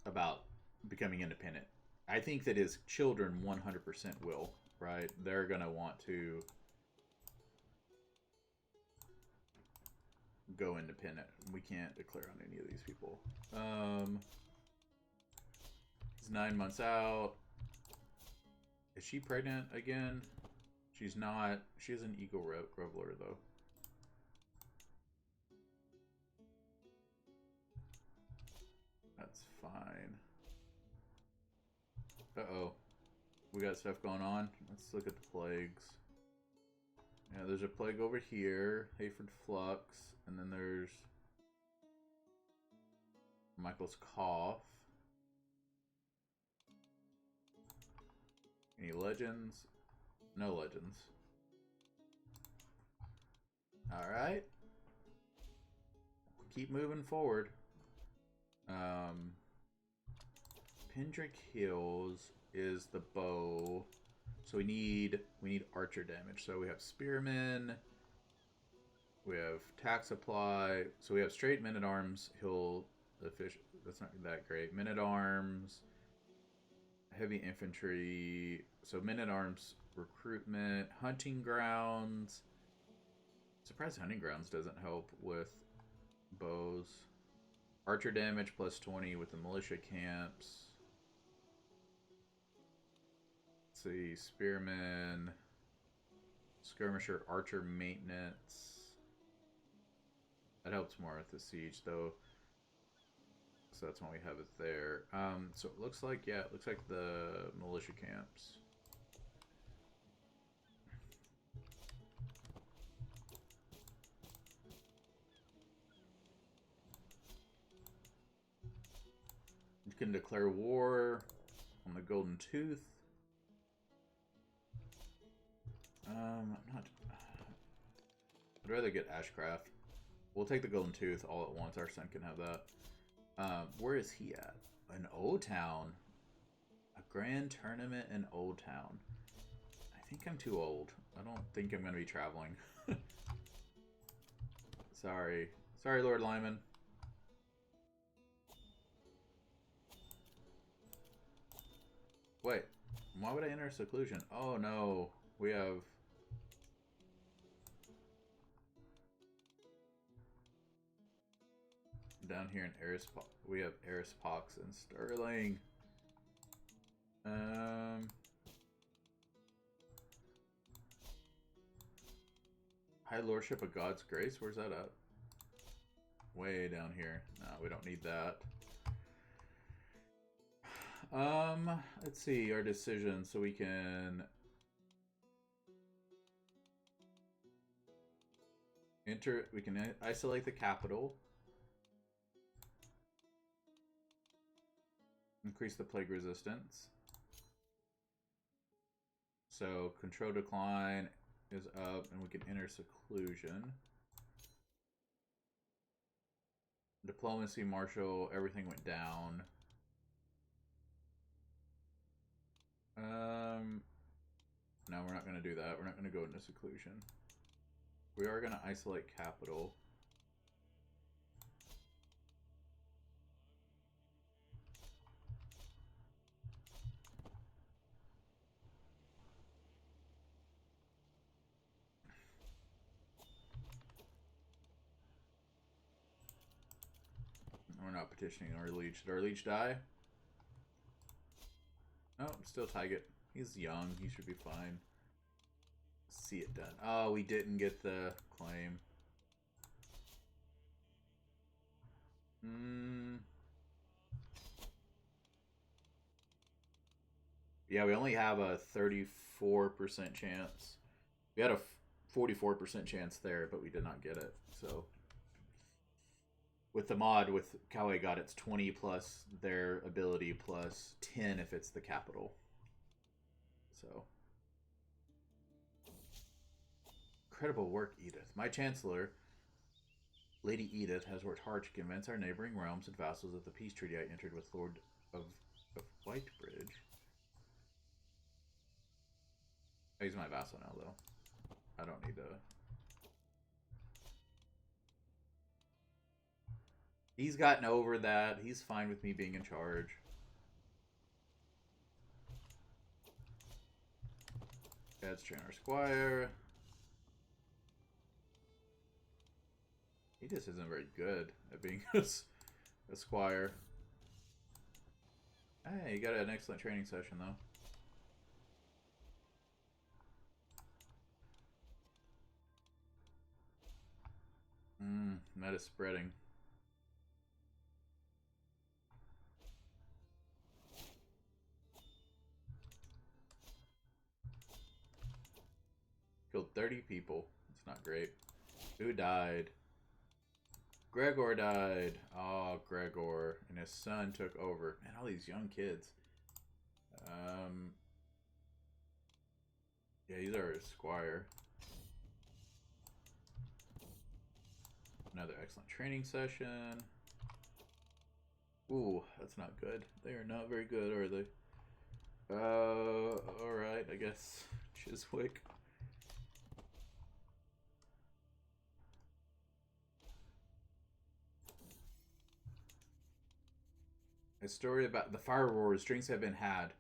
Speaker 1: About becoming independent. I think that his children 100% will, right? They're going to want to go independent. We can't declare on any of these people. He's 9 months out. Is she pregnant again? She's not. She is an eagle reveler, though. That's fine. Uh-oh. We got stuff going on. Let's look at the plagues. Yeah, there's a plague over here. Hayford Flux. And then there's Michael's Cough. Any legends? No legends. Alright. Keep moving forward. Pendrick Hills is the bow. So we need archer damage. So we have spearmen. We have tax supply. So we have straight men-at-arms. The fish. That's not that great. Men-at-arms. Heavy infantry. So men-at-arms recruitment. Hunting grounds. Surprised hunting grounds doesn't help with bows. Archer damage plus 20 with the militia camps. Let's see, spearmen, skirmisher, archer maintenance. That helps more with the siege, though. So that's why we have it there. So it looks like, yeah, it looks like the militia camps. You can declare war on the Golden Tooth. I'd rather get Ashcraft. We'll take the Golden Tooth all at once. Our son can have that. Where is he at? In Old Town. A grand tournament in Old Town. think I'm too old. I don't think I'm going to be traveling. Sorry. Sorry, Lord Lyman. Wait. Why would I enter seclusion? Oh, no. We have... Down here in we have Erispox and Sterling. High Lordship of God's Grace? Where's that at? Way down here. No, we don't need that. Let's see our decisions so we can isolate the capital. Increase the plague resistance. So control decline is up, and we can enter seclusion. Diplomacy, martial, everything went down. No, we're not going to do that. We're not going to go into seclusion. We are going to isolate capital. We're not petitioning our liege. Did our liege die? No, still Tyget. He's young. He should be fine. See it done. Oh, we didn't get the claim. Yeah, we only have a 34% chance. We had a 44% chance there, but we did not get it. So with the mod, with COW-AGOT, it's 20 plus their ability plus 10 if it's the capital. So incredible work, Edith. My Chancellor, Lady Edith, has worked hard to convince our neighboring realms and vassals of the peace treaty I entered with Lord of Whitebridge. He's my vassal now, though. I don't need to... He's gotten over that. He's fine with me being in charge. Let's train our squire. He just isn't very good at being a squire. Hey, you got an excellent training session, though. Meta spreading. Killed 30 people. It's not great. Who died? Gregor died. Oh, Gregor. And his son took over. Man, all these young kids. Yeah, he's our squire. Another excellent training session. Ooh, that's not good. They are not very good, are they? Alright, I guess. Chiswick. A story about the fire roars, drinks have been had,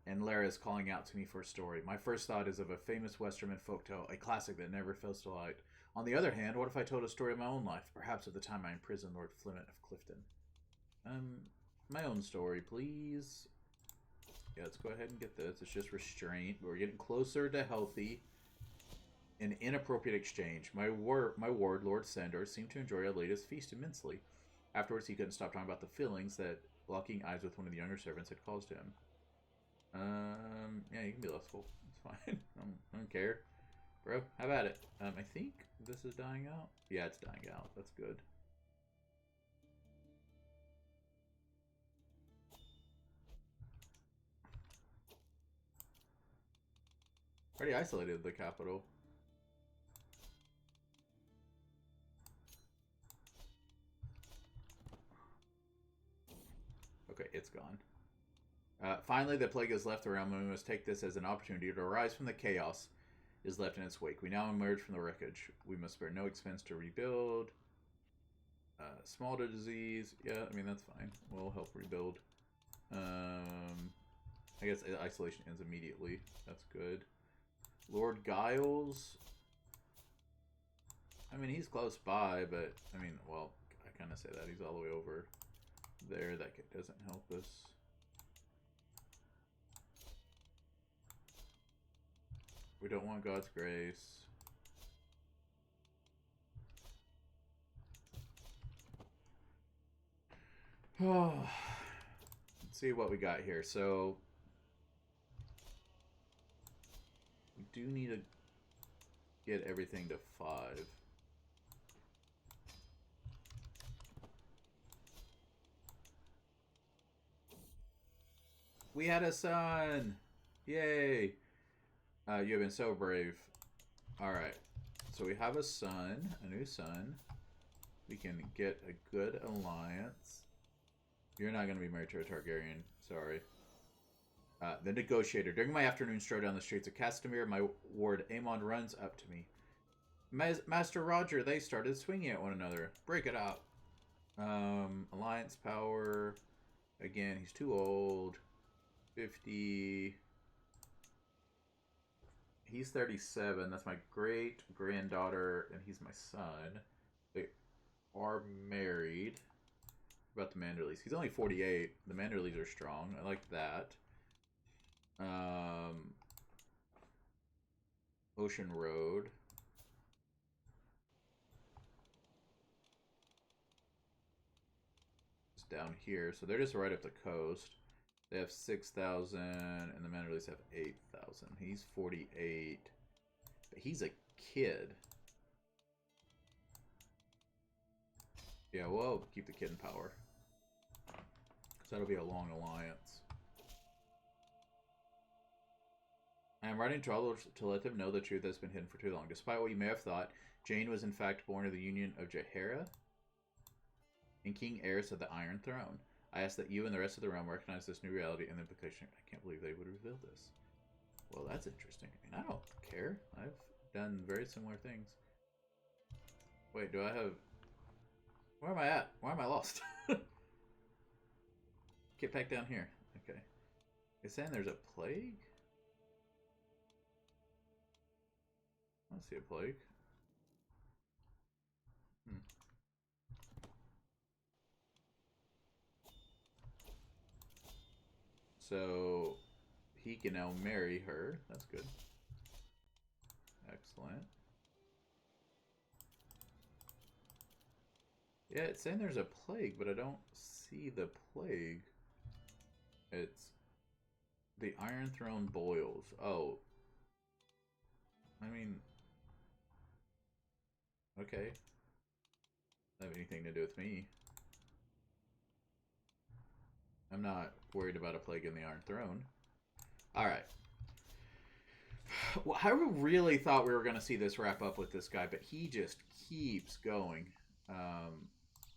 Speaker 1: and Lara is calling out to me for a story. My first thought is of a famous Westerman folktale, a classic that never fails to light. On the other hand, what if I told a story of my own life, perhaps of the time I imprisoned Lord Flement of Clifton? My own story, please. Yeah, let's go ahead and get this. It's just restraint. We're getting closer to healthy. An inappropriate exchange. My ward, Lord Sandor, seemed to enjoy our latest feast immensely. Afterwards, he couldn't stop talking about the feelings that locking eyes with one of the younger servants had caused him. Yeah, you can be lustful. It's fine. I don't care. Bro, have at it. I think this is dying out. Yeah, it's dying out. That's good. Already isolated the capital. Okay, it's gone. Finally, the plague has left the realm, and we must take this as an opportunity to arise from the chaos is left in its wake. We now emerge from the wreckage. We must spare no expense to rebuild. Small disease. Yeah, I mean, that's fine. We'll help rebuild. I guess isolation ends immediately. That's good. Lord Giles. I mean, he's close by, but, I mean, well, I kind of say that. He's all the way over there. That doesn't help us. We don't want God's grace. Oh, let's see what we got here. So, we do need to get everything to 5. We had a son! Yay! You have been so brave. Alright. So we have a son, a new son. We can get a good alliance. You're not going to be married to a Targaryen. Sorry. The Negotiator. During my afternoon stroll down the streets of Castamere, my ward Aemon runs up to me. Master Roger, they started swinging at one another. Break it up. Alliance power. Again, he's too old. 50. He's 37. That's my great-granddaughter, and he's my son. They are married. About the Manderleys. He's only 48. The Manderleys are strong. I like that. Ocean Road. It's down here. So they're just right up the coast. They have 6,000, and the Manderleys have 8,000. He's 48. But he's a kid. Yeah, we'll keep the kid in power. Because that'll be a long alliance. I am writing to all to let them know the truth has been hidden for too long. Despite what you may have thought, Jane was in fact born of the union of Jaehaera and King Aerys of the Iron Throne. I ask that you and the rest of the realm recognize this new reality and the implication. I can't believe they would reveal this. Well, that's interesting. I mean, I don't care. I've done very similar things. Wait, do I have... Where am I at? Why am I lost? Get back down here. Okay. It's saying there's a plague? I don't see a plague. So, he can now marry her. That's good. Excellent. Yeah, it's saying there's a plague, but I don't see the plague. It's... The Iron Throne boils. Oh. I mean... Okay. Doesn't have anything to do with me. I'm not worried about a plague in the Iron Throne. Alright. Well, I really thought we were going to see this wrap up with this guy, but he just keeps going.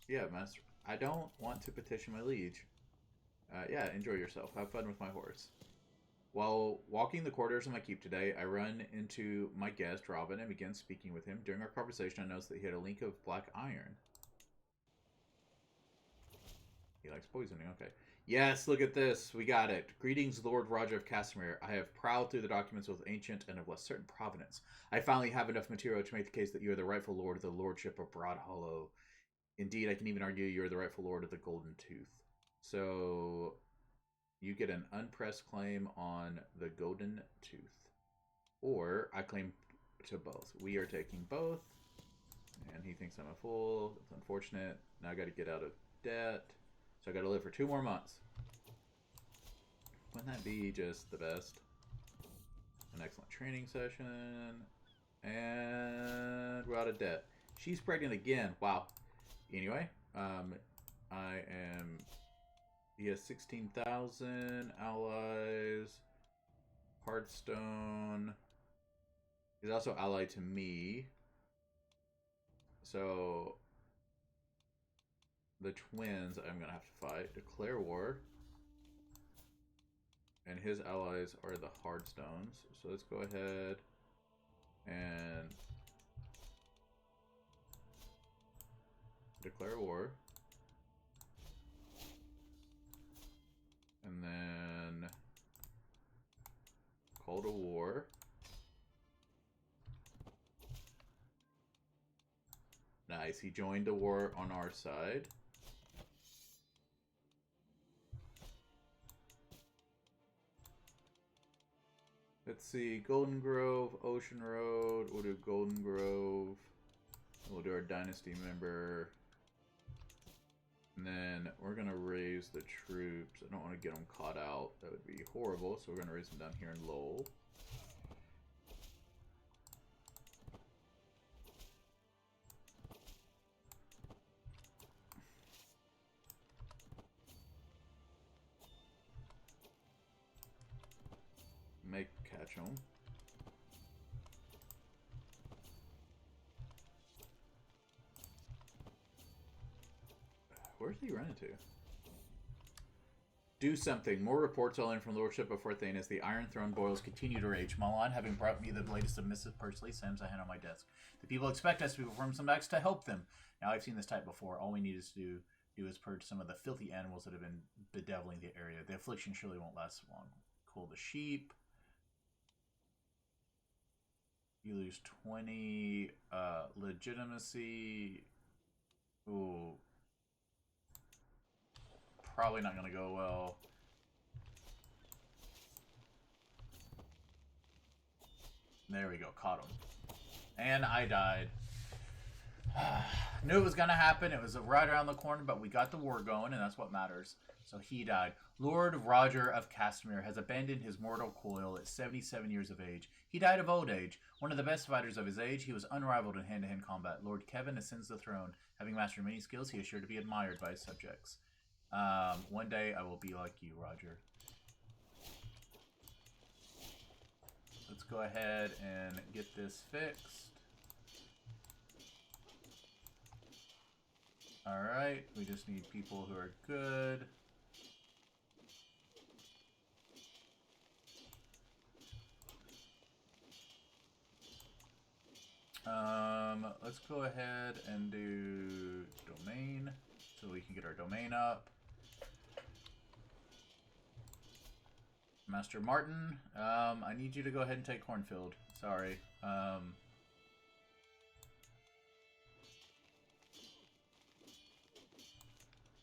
Speaker 1: Yeah, Master. I don't want to petition my liege. Yeah, enjoy yourself. Have fun with my horse. While walking the corridors of my keep today, I run into my guest, Robin, and begin speaking with him. During our conversation, I noticed that he had a link of black iron. He likes poisoning, okay. Yes, look at this. We got it. Greetings, Lord Roger of Castamere. I have prowled through the documents with ancient and of less certain provenance. I finally have enough material to make the case that you are the rightful lord of the lordship of Broad Hollow. Indeed, I can even argue you are the rightful lord of the Golden Tooth. So, you get an unpressed claim on the Golden Tooth. Or, I claim to both. We are taking both. And he thinks I'm a fool. It's unfortunate. Now I got to get out of debt. So I got to live for 2 more months. Wouldn't that be just the best? An excellent training session. And we're out of debt. She's pregnant again. Wow. Anyway, I am... He has 16,000 allies. Hearthstone. He's also allied to me. So... The twins I'm going to have to fight. Declare war. And his allies are the Hardstones. So let's go ahead and declare war. And then call to war. Nice, he joined the war on our side. Let's see, Golden Grove, Ocean Road, we'll do Golden Grove. We'll do our dynasty member. And then we're going to raise the troops. I don't want to get them caught out. That would be horrible. So we're going to raise them down here in Lowell. Make catch them. Where's he running to? Do something. More reports all in from the Lordship of Fort Reynes. The Iron Throne boils continue to rage. Milan, having brought me the latest of missives personally, sends a hand on my desk. The people expect us to perform some acts to help them. Now, I've seen this type before. All we need is to do is purge some of the filthy animals that have been bedeviling the area. The affliction surely won't last long. Cool the sheep. You lose 20 legitimacy. Ooh. Probably not going to go well. There we go. Caught him. And I died. Knew it was going to happen. It was right around the corner, but we got the war going, and that's what matters. So he died. Lord Roger of Castamere has abandoned his mortal coil at 77 years of age. He died of old age. One of the best fighters of his age, he was unrivaled in hand-to-hand combat. Lord Kevin ascends the throne. Having mastered many skills, he is sure to be admired by his subjects. One day I will be like you, Roger. Let's go ahead and get this fixed. Alright, we just need people who are good. Let's go ahead and do domain so we can get our domain up. Master Martin, I need you to go ahead and take Cornfield. Sorry.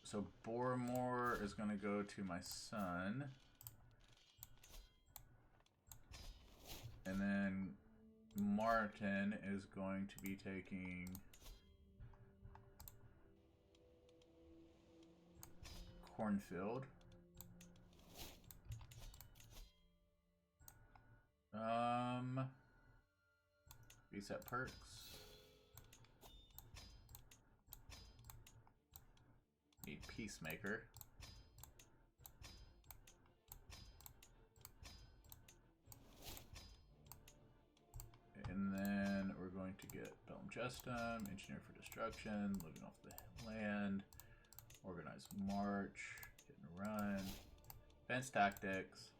Speaker 1: So Boramore is going to go to my son. And then Martin is going to be taking Cornfield. Reset perks. Need Peacemaker. And then we're going to get Dome Justum, Engineer for Destruction, living off the land, Organized March, Hit and Run, Fence Tactics,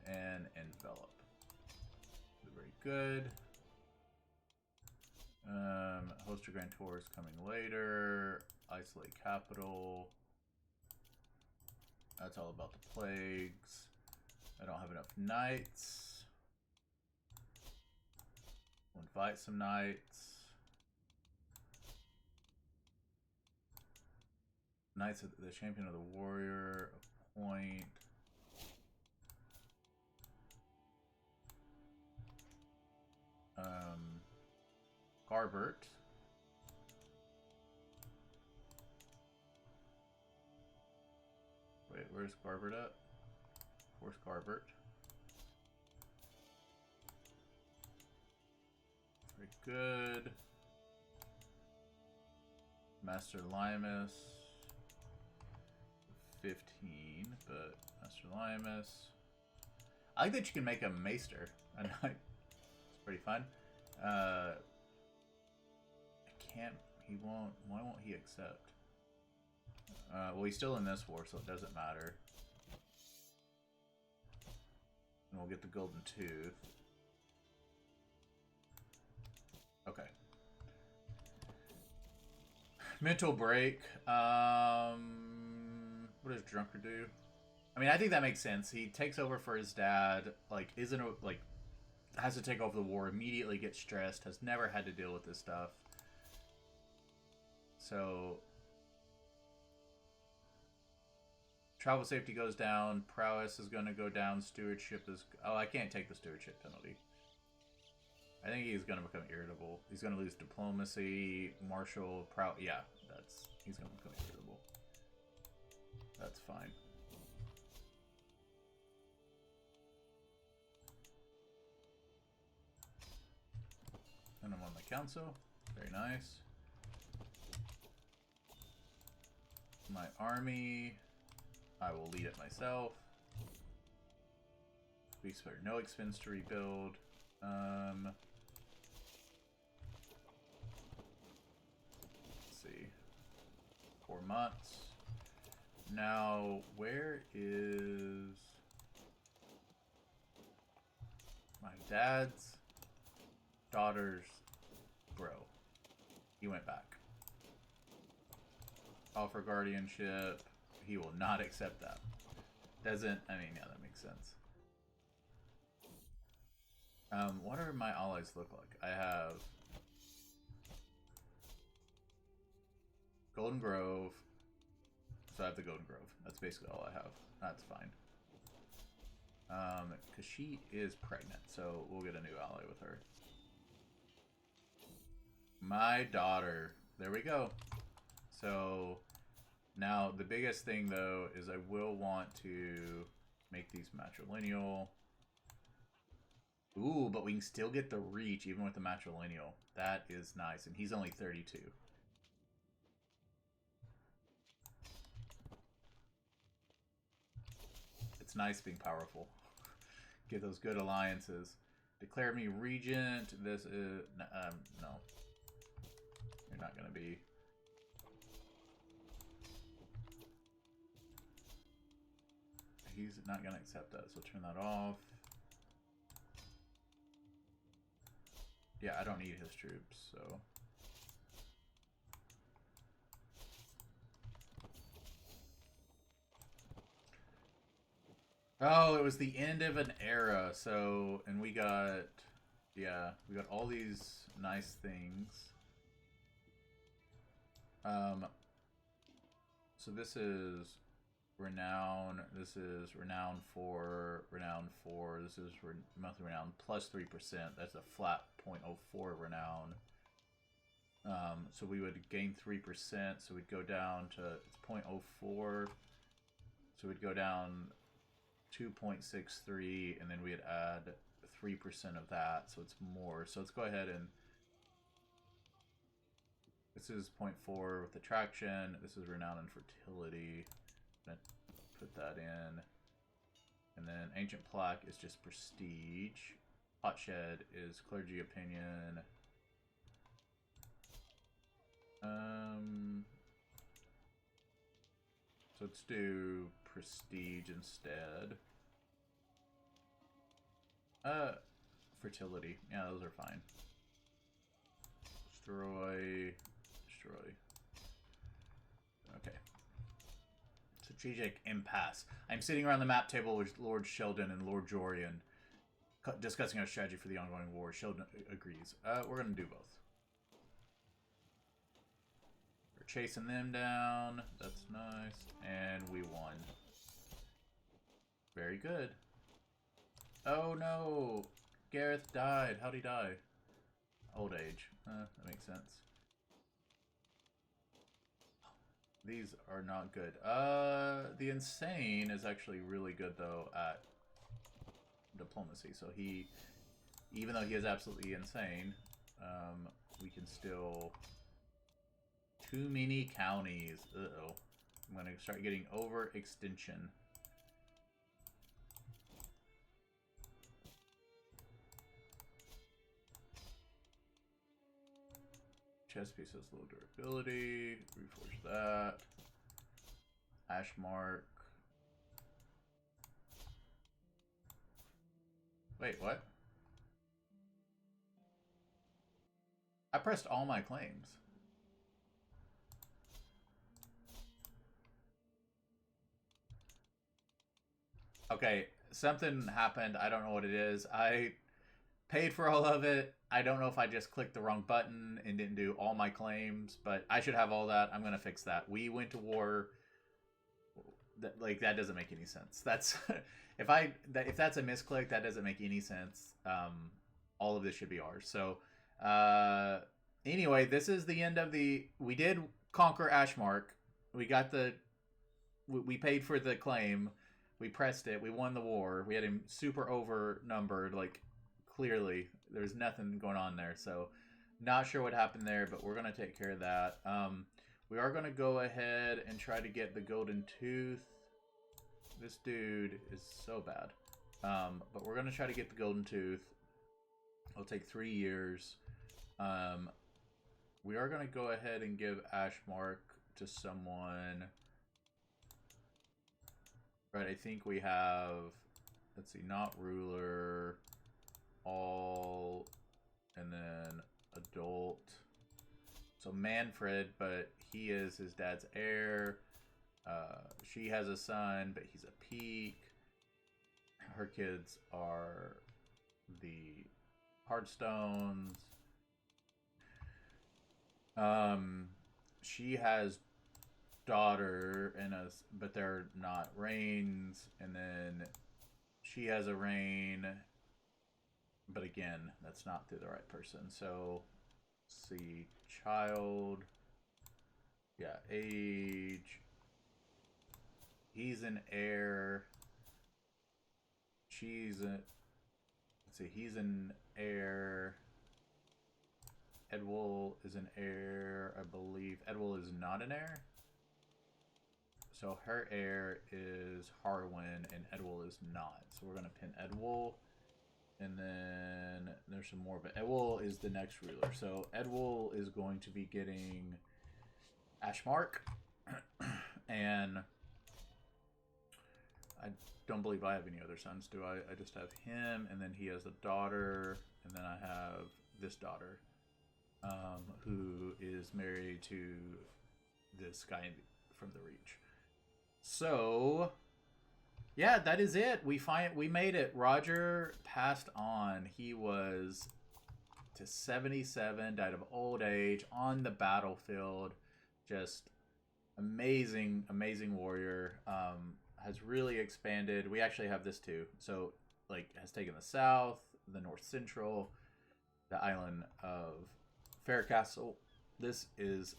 Speaker 1: and Envelop. Very good. Hoster Grand Tour is coming later. Isolate Capital. That's all about the plagues. I don't have enough knights. We'll invite some knights. Knights of the Champion of the Warrior. Appoint. Garbert. Wait, where's Garbert at? Where's Garbert? Very good. Master Limus. 15, but Master Limus. I like that you can make a Maester. A knight. It's pretty fun. I can't. He won't. Why won't he accept? Well, he's still in this war, so it doesn't matter. And we'll get the golden tooth. Okay. Mental break. What does Drunkard do? I mean, I think that makes sense. He takes over for his dad. Like, has to take over the war. Immediately gets stressed. Has never had to deal with this stuff. So, travel safety goes down. Prowess is going to go down. Stewardship is... Oh, I can't take the stewardship penalty. I think he's going to become irritable. He's going to lose diplomacy, martial, yeah, he's going to become irritable. That's fine. And I'm on the council. Very nice. My army, I will lead it myself. We expect no expense to rebuild. Let's see. 4 months. Now, where is my dad's daughter's bro? He went back. Offer guardianship. He will not accept that. Doesn't, I mean, yeah, that makes sense. What do my allies look like? I have Golden Grove. So I have the Golden Grove. That's basically all I have. That's fine. Because she is pregnant, so we'll get a new ally with her. My daughter. There we go. So now the biggest thing though is I will want to make these matrilineal. Ooh, but we can still get the reach even with the matrilineal. That is nice, and he's only 32. It's nice being powerful. Get those good alliances. Declare me regent. This is no. You're not gonna be. He's not gonna accept that, so turn that off. Yeah, I don't need his troops, so. Oh, it was the end of an era, so, and we got, yeah, we got all these nice things. So this is renown, this is renown 4, this is monthly renown plus 3%, that's a flat 0.04 renown. So we would gain 3%, so we'd go down to, it's 0.04, so we'd go down 2.63, and then we'd add 3% of that, so it's more. So let's go ahead and, this is 0.4 with attraction, this is renown and fertility. I'm gonna put that in. And then ancient plaque is just prestige. Hotshed is clergy opinion. So let's do prestige instead. Fertility. Yeah, those are fine. Destroy. Okay. Strategic impasse. I'm sitting around the map table with Lord Sheldon and Lord Jorian, discussing our strategy for the ongoing war. Sheldon agrees. We're going to do both. We're chasing them down. That's nice. And we won. Very good. Oh no! Gareth died. How'd he die? Old age. That makes sense. These are not good. The Insane is actually really good, though, at diplomacy. So he, even though he is absolutely insane, we can still... Too many counties. Uh-oh. I'm going to start getting overextension. Chess piece has low durability. Reforge that. Ashemark. Wait, what? I pressed all my claims. Okay, something happened. I don't know what it is. I paid for all of it. I don't know if I just clicked the wrong button and didn't do all my claims, but I should have all that. I'm going to fix that. We went to war. That doesn't make any sense. That's if that's a misclick, that doesn't make any sense. All of this should be ours. So anyway, this is the end of the. We did conquer Ashemark. We got we paid for the claim. We pressed it. We won the war. We had him super overnumbered. Like clearly, there's nothing going on there. So not sure what happened there, but we're gonna take care of that. We are gonna go ahead and try to get the golden tooth. This dude is so bad. But we're going to try to get the golden tooth. It'll take 3 years. We are going to go ahead and give Ashemark to someone. Right, I think we have, let's see, not ruler, all, and then adult. So Manfred, but he is his dad's heir. She has a son, but he's a peak. Her kids are the Hardstones. She has daughter and but they're not Reynes, and then she has a Reyne, but again, that's not through the right person. So, let's see, child, yeah, age. He's an heir. She's a. Let's see. He's an heir. Edwul is an heir, I believe. Edwul is not an heir. So her heir is Harwin, and Edwul is not. So we're gonna pin Edwul, and then there's some more. But Edwul is the next ruler. So Edwul is going to be getting Ashemark, and I don't believe I have any other sons, do I? I just have him, and then he has a daughter, and then I have this daughter, who is married to this guy from the Reach. So, yeah, that is it. We made it. Roger passed on. He was to 77, died of old age on the battlefield. Just amazing, amazing warrior. Has really expanded. We actually have this too. So, like, has taken the south, the north central, the island of Faircastle. This is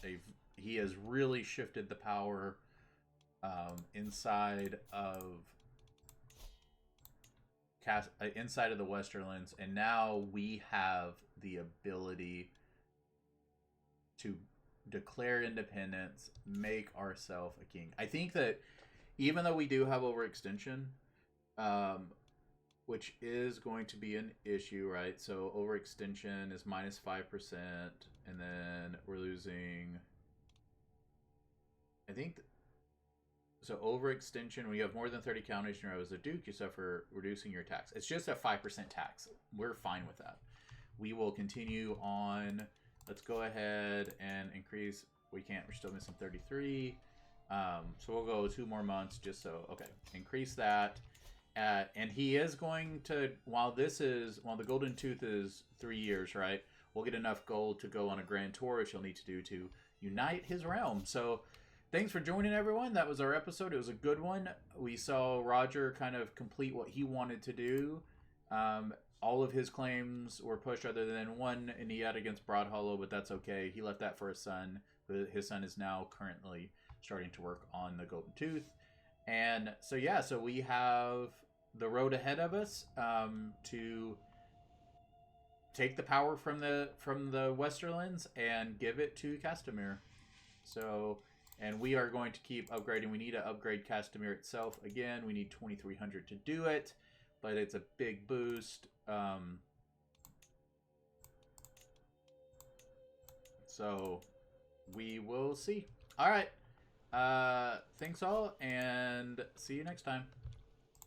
Speaker 1: he has really shifted the power inside of the Westerlands, and now we have the ability to declare independence, make ourselves a king. I think that even though we do have overextension, which is going to be an issue, right? So overextension is minus 5%, and then we're losing, I think, so overextension, when you have more than 30 counties in a row as a duke, you suffer reducing your tax. It's just a 5% tax. We're fine with that. We will continue on. Let's go ahead and increase. We can't, we're still missing 33. So we'll go 2 more months just so, okay, increase that. And he is going to, while the Golden Tooth is 3 years, right? We'll get enough gold to go on a grand tour, which he'll need to do to unite his realm. So thanks for joining, everyone. That was our episode. It was a good one. We saw Roger kind of complete what he wanted to do. All of his claims were pushed other than one in the Yad against Broadhollow, but that's okay. He left that for his son. His son is now currently starting to work on the Golden Tooth. And so, yeah, so we have the road ahead of us to take the power from the Westerlands and give it to Castamere. So, and we are going to keep upgrading. We need to upgrade Castamere itself. Again, we need 2,300 to do it, but it's a big boost. So we will see. All right. Thanks all, and see you next time.